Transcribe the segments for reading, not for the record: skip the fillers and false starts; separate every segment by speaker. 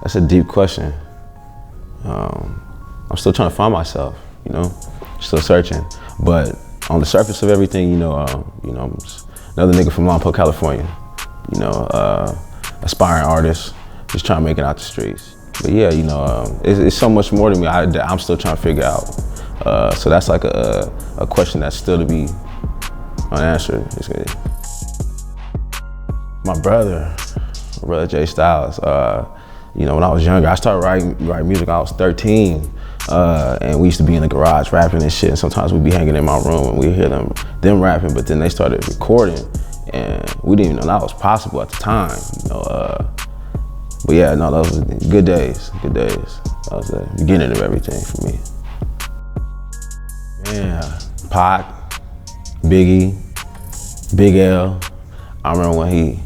Speaker 1: That's a deep question. I'm still trying to find myself, you know, still searching. But on the surface of everything, I'm just another nigga from Lompoc, California, aspiring artist, just trying to make it out the streets. But yeah, it's so much more to me that I'm still trying to figure out. So that's like a question that's still to be unanswered. My brother Jay Styles, when I was younger, I started writing music when I was 13. And we used to be in the garage rapping and shit. And sometimes we'd be hanging in my room and we'd hear them rapping, but then they started recording and we didn't even know that was possible at the time, But yeah, no, those were good days. That was the beginning of everything for me. Yeah, Pac, Biggie, Big L. I remember when he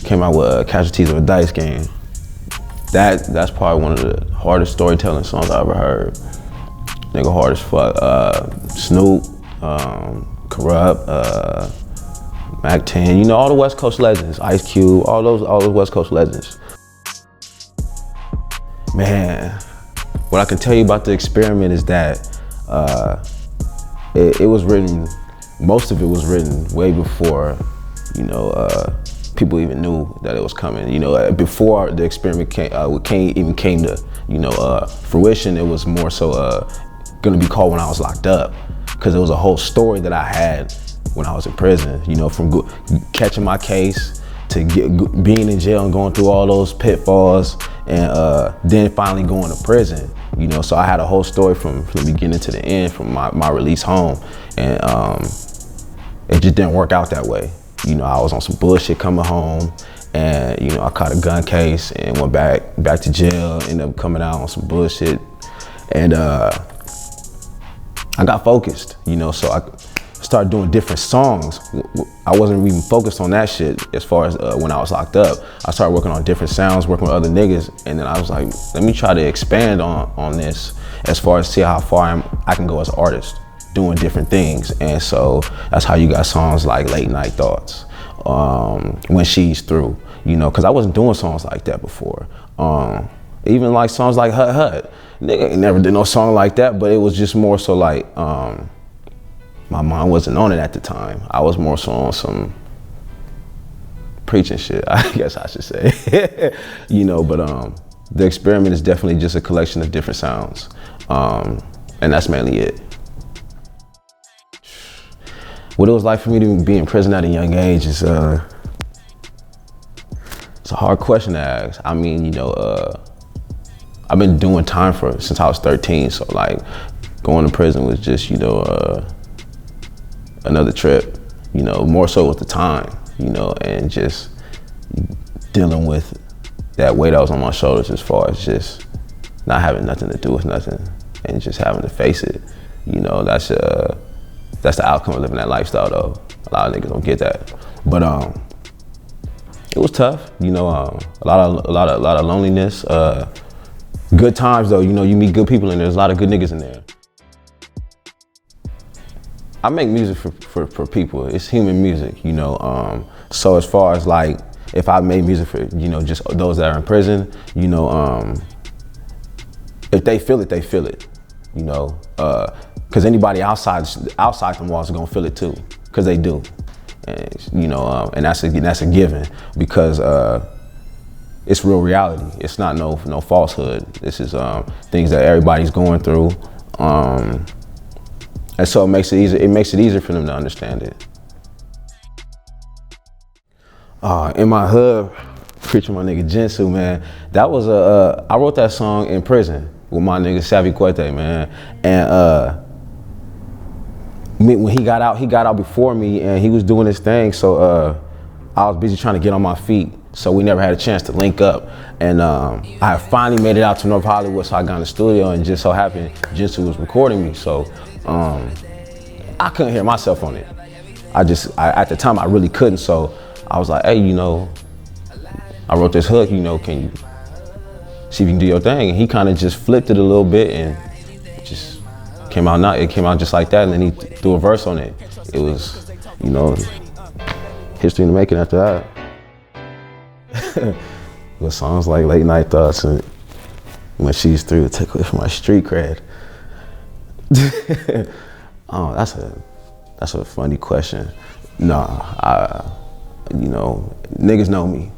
Speaker 1: came out with Casualties of a Dice Game. That's probably one of the hardest storytelling songs I ever heard. Nigga hard as fuck. Snoop, Corrupt, Mac 10, all the West Coast legends, Ice Cube, all those West Coast legends. Man, what I can tell you about the experiment is that it was written, most of it was written way before, people even knew that it was coming. Before the experiment came to, fruition, it was more so gonna be called When I Was Locked Up, because it was a whole story that I had when I was in prison. From catching my case to being in jail and going through all those pitfalls, and then finally going to prison. So I had a whole story from the beginning to the end, from my release home, and it just didn't work out that way. I was on some bullshit coming home, and I caught a gun case and went back to jail, ended up coming out on some bullshit, and I got focused, so I started doing different songs. I wasn't even focused on that shit as far as when I was locked up. I started working on different sounds, working with other niggas, and then I was like, let me try to expand on this as far as see how far I can go as an artist, doing different things. And so that's how you got songs like Late Night Thoughts, When She's Through, because I wasn't doing songs like that before. Even like songs like Hut Hut. Nigga never did no song like that, but it was just more so like, my mind wasn't on it at the time. I was more so on some preaching shit, I guess I should say. But the experiment is definitely just a collection of different sounds. And that's mainly it. What it was like for me to be in prison at a young age is, it's a hard question to ask. I mean, I've been doing time since I was 13, so like going to prison was just, another trip, more so with the time, and just dealing with that weight that was on my shoulders as far as just not having nothing to do with nothing and just having to face it. That's the outcome of living that lifestyle though. A lot of niggas don't get that. But it was tough, a lot of loneliness. Good times though, you meet good people in there. There's a lot of good niggas in there. I make music for people. It's human music, so as far as like, if I made music for, just those that are in prison, if they feel it, they feel it, because anybody outside the walls are gonna feel it too, because they do, and and that's a given, because it's real reality. It's not no falsehood. This is things that everybody's going through. And so it makes it easier. It makes it easier for them to understand it. In my hood, preaching my nigga Jinsu, man. That was I wrote that song in prison with my nigga Savvy Quete, man. And when he got out before me, and he was doing his thing. So I was busy trying to get on my feet. So we never had a chance to link up. And I finally made it out to North Hollywood, so I got in the studio, and just so happened Jinsu was recording me. So I couldn't hear myself on it. At the time I really couldn't, so I was like, hey, I wrote this hook, can you see if you can do your thing? And he kind of just flipped it a little bit, and just came out just like that, and then he threw a verse on it. It was, history in the making after that. With songs like Late Night Thoughts and when she's through, take away from my street cred. Oh, that's a funny question. Nah, you know, niggas know me,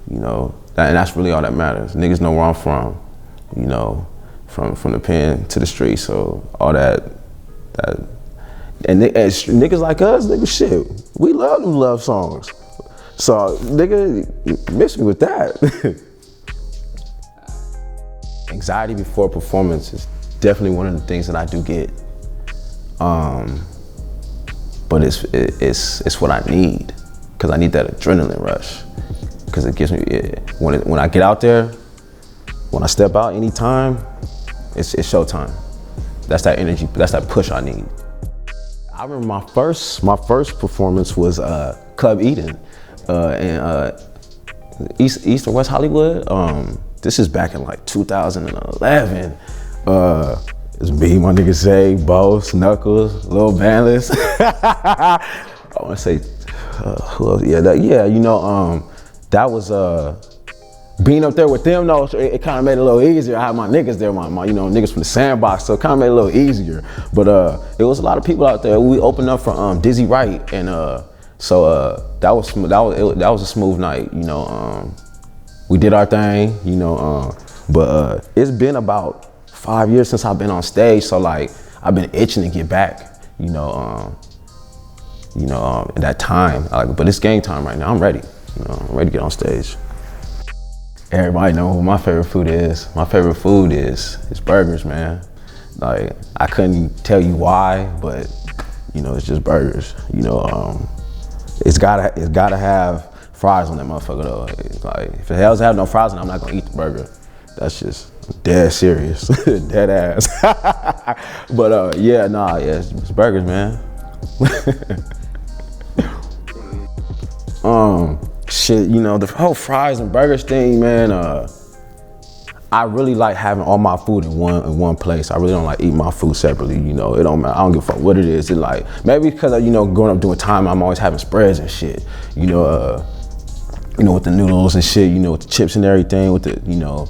Speaker 1: you know, and that's really all that matters. Niggas know where I'm from, you know, from the pen to the street. So all that, and niggas like us, nigga, shit, we love them love songs. So nigga, miss me with that. Anxiety before performance is definitely one of the things that I do get. But it's what I need, because I need that adrenaline rush, because it gives me, when I get out there, when I step out anytime, it's showtime. That's that energy, that's that push I need. I remember my first performance was Club Eden in East or West Hollywood. This is back in like 2011. It's me, my nigga Zay, Boss, Knuckles, Lil Bandless. I want to say, who else? Yeah, you know, that was being up there with them. Though it kind of made it a little easier. I had my niggas there, my you know, niggas from the Sandbox, so it kind of made it a little easier. But it was a lot of people out there. We opened up for Dizzy Wright, and so that was a smooth night. You know, we did our thing. You know, but it's been about 5 years since I've been on stage, so like I've been itching to get back, you know, at that time. But it's game time right now. I'm ready. You know, I'm ready to get on stage. Everybody know what my favorite food is. My favorite food is burgers, man. Like, I couldn't tell you why, but you know, it's just burgers. You know, it's gotta have fries on that motherfucker though. It's like, if it doesn't have no fries on it, I'm not gonna eat the burger. That's just dead serious, dead ass. But yeah, it's burgers, man. Shit, you know, the whole fries and burgers thing, man. I really like having all my food in one place. I really don't like eating my food separately. You know, it don't matter. I don't give a fuck what it is. It like, maybe because you know, growing up doing time, I'm always having spreads and shit. You know, with the noodles and shit. You know, with the chips and everything. With the, you know.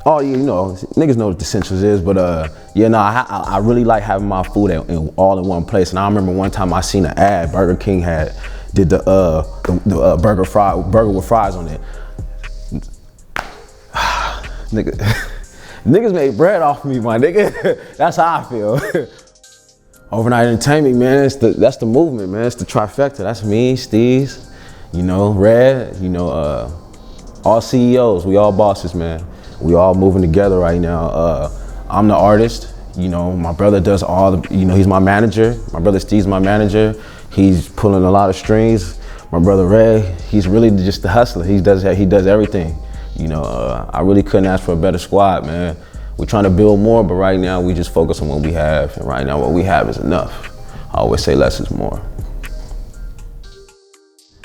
Speaker 1: Oh, you know, niggas know what the essentials is, but I really like having my food all in one place. And I remember one time I seen an ad Burger King did the burger with fries on it. Niggas made bread off me, my nigga. That's how I feel. Overnight entertainment, man. That's the movement, man. It's the trifecta. That's me, Steez, you know, Red, you know, all CEOs. We all bosses, man. We all moving together right now. I'm the artist, you know, my brother does all the, you know, he's my manager. My brother Steve's my manager. He's pulling a lot of strings. My brother Ray, he's really just the hustler. He does everything. You know, I really couldn't ask for a better squad, man. We're trying to build more, but right now we just focus on what we have. And right now what we have is enough. I always say less is more.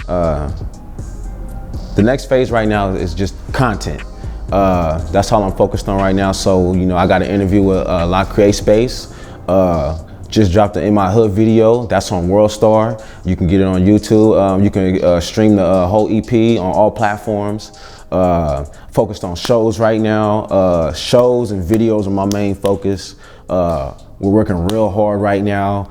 Speaker 1: The next phase right now is just content. That's all I'm focused on right now. So, you know, I got an interview with La Create Space. Just dropped the In My Hood video. That's on WorldStar. You can get it on YouTube. You can stream the whole EP on all platforms. Focused on shows right now. Shows and videos are my main focus. We're working real hard right now.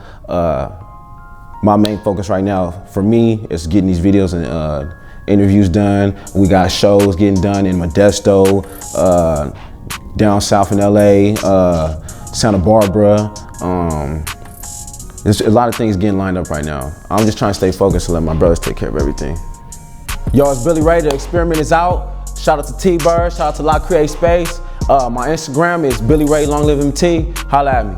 Speaker 1: My main focus right now for me is getting these videos and interviews done. We got shows getting done in Modesto, down south in LA, Santa Barbara. There's a lot of things getting lined up right now. I'm just trying to stay focused and let my brothers take care of everything. Yo, it's Billy Ray. The experiment is out. Shout out to T-Bird. Shout out to La Create Space. My Instagram is Billy Ray Long Live MT. Holla at me.